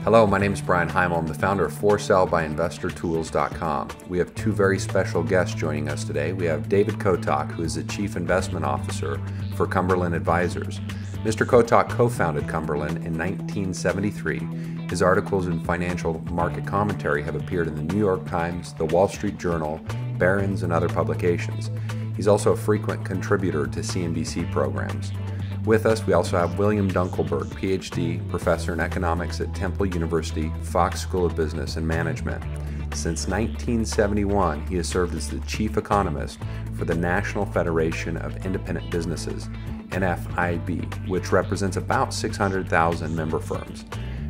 Hello, my name is Brian Heimel. I'm the founder of ForSaleByInvestorTools.com. We have two very special guests joining us today. We have David Kotok, who is the Chief Investment Officer for Cumberland Advisors. Mr. Kotok co-founded Cumberland in 1973. His articles in financial market commentary have appeared in the New York Times, the Wall Street Journal, Barron's, and other publications. He's also a frequent contributor to CNBC programs. With us, we also have William Dunkelberg, PhD, professor in economics at Temple University, Fox School of Business and Management. Since 1971, he has served as the chief economist for the National Federation of Independent Businesses, NFIB, which represents about 600,000 member firms.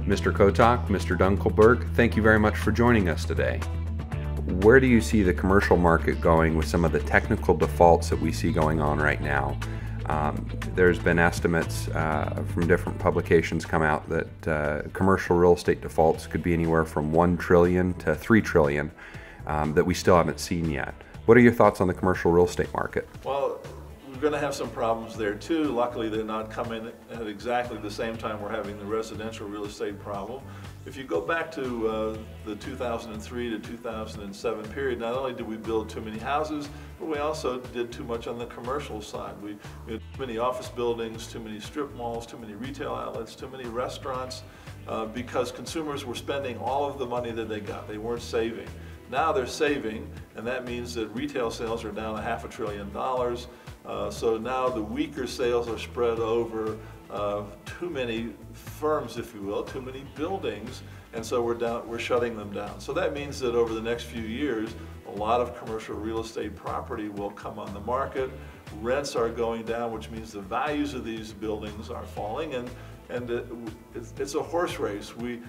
Mr. Kotok, Mr. Dunkelberg, thank you very much for joining us today. Where do you see the commercial market going with some of the technical defaults that we see going on right now? There's been estimates from different publications come out that commercial real estate defaults could be anywhere from $1 trillion to $3 trillion that we still haven't seen yet. What are your thoughts on the commercial real estate market? Well, we're going to have some problems there too. Luckily, they're not coming at exactly the same time we're having the residential real estate problem. If you go back to the 2003 to 2007 period, not only did we build too many houses, but we also did too much on the commercial side. We had too many office buildings, too many strip malls, too many retail outlets, too many restaurants, because consumers were spending all of the money that they got. They weren't saving. Now they're saving, and that means that retail sales are down $500 billion. So now the weaker sales are spread over too many firms, if you will, too many buildings, and so we're shutting them down. So that means that over the next few years, a lot of commercial real estate property will come on the market. Rents are going down, which means the values of these buildings are falling, and it's a horse race. We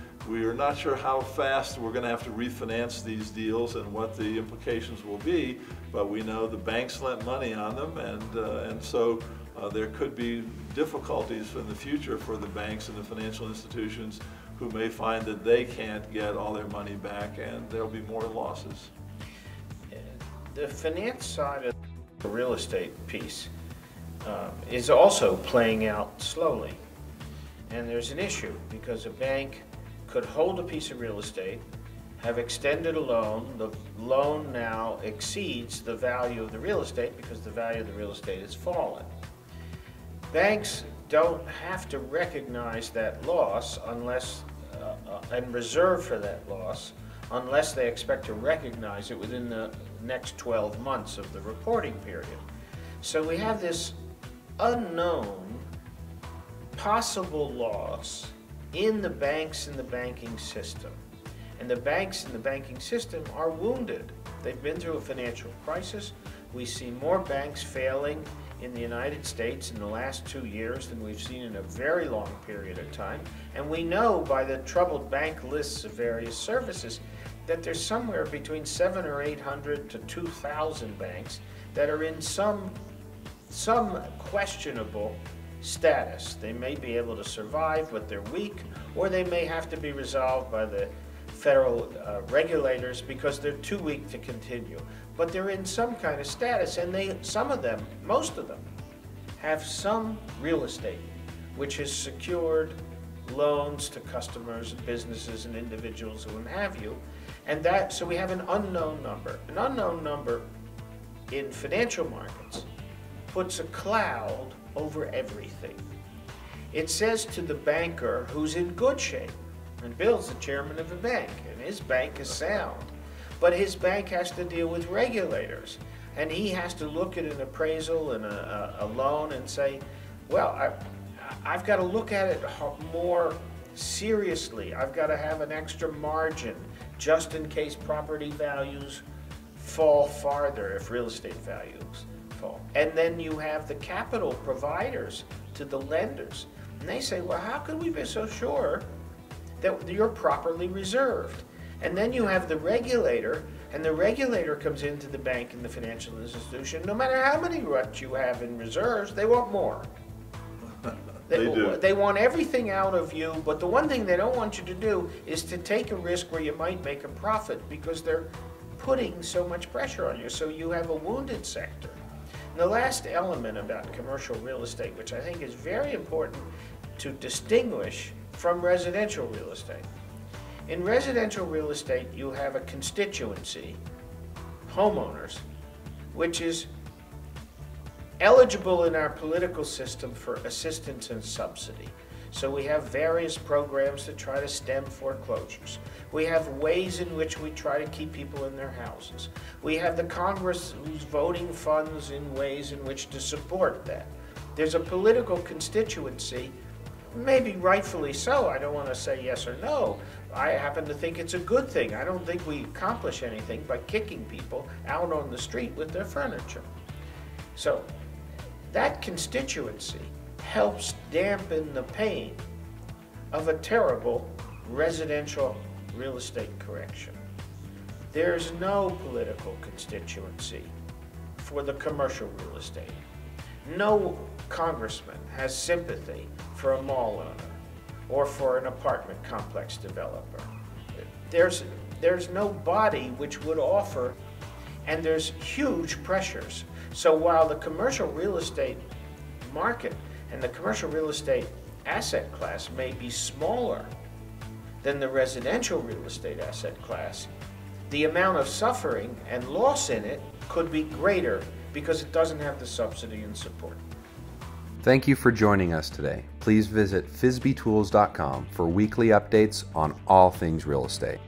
are not sure how fast we're going to have to refinance these deals and what the implications will be, but we know the banks lent money on them, and so there could be difficulties in the future for the banks and the financial institutions who may find that they can't get all their money back, and there'll be more losses. The finance side of the real estate piece is also playing out slowly. And there's an issue because a bank could hold a piece of real estate, have extended a loan. The loan now exceeds the value of the real estate because the value of the real estate has fallen. Banks don't have to recognize that loss unless and reserve for that loss unless they expect to recognize it within the next 12 months of the reporting period. So we have this unknown possible loss in the banks and the banking system. And the banks and the banking system are wounded. They've been through a financial crisis. We see more banks failing in the United States in the last 2 years than we've seen in a very long period of time. And we know by the troubled bank lists of various services that there's somewhere between 700 or 800 to 2,000 banks that are in some questionable status. They may be able to survive, but they're weak, or they may have to be resolved by the federal regulators because they're too weak to continue. But they're in some kind of status, and some of them, most of them, have some real estate which has secured loans to customers and businesses and individuals and what have you. And so we have an unknown number. An unknown number in financial markets puts a cloud over everything. It says to the banker who's in good shape, and Bill's the chairman of a bank, and his bank is sound, but his bank has to deal with regulators, and he has to look at an appraisal and a loan and say, well, I've got to look at it more seriously. I've got to have an extra margin just in case property values fall farther if real estate values fall. And then you have the capital providers to the lenders. And they say, well, how can we be so sure that you're properly reserved? And then you have the regulator, and the regulator comes into the bank and the financial institution. No matter how many ruts you have in reserves, they want more. They want everything out of you, but the one thing they don't want you to do is to take a risk where you might make a profit because they're putting so much pressure on you. So you have a wounded sector. And the last element about commercial real estate, which I think is very important to distinguish from residential real estate, In residential real estate, you have a constituency, homeowners, which is eligible in our political system for assistance and subsidy. So we have various programs to try to stem foreclosures. We have ways in which we try to keep people in their houses. We have the Congress who's voting funds in ways in which to support that. There's a political constituency, maybe rightfully so. I don't want to say yes or no. I happen to think it's a good thing. I don't think we accomplish anything by kicking people out on the street with their furniture. So that constituency helps dampen the pain of a terrible residential real estate correction. There's no political constituency for the commercial real estate. No congressman has sympathy for a mall owner or for an apartment complex developer. There's no body which would offer, and there's huge pressures. So while the commercial real estate market and the commercial real estate asset class may be smaller than the residential real estate asset class, the amount of suffering and loss in it could be greater because it doesn't have the subsidy and support. Thank you for joining us today. Please visit FSBTools.com for weekly updates on all things real estate.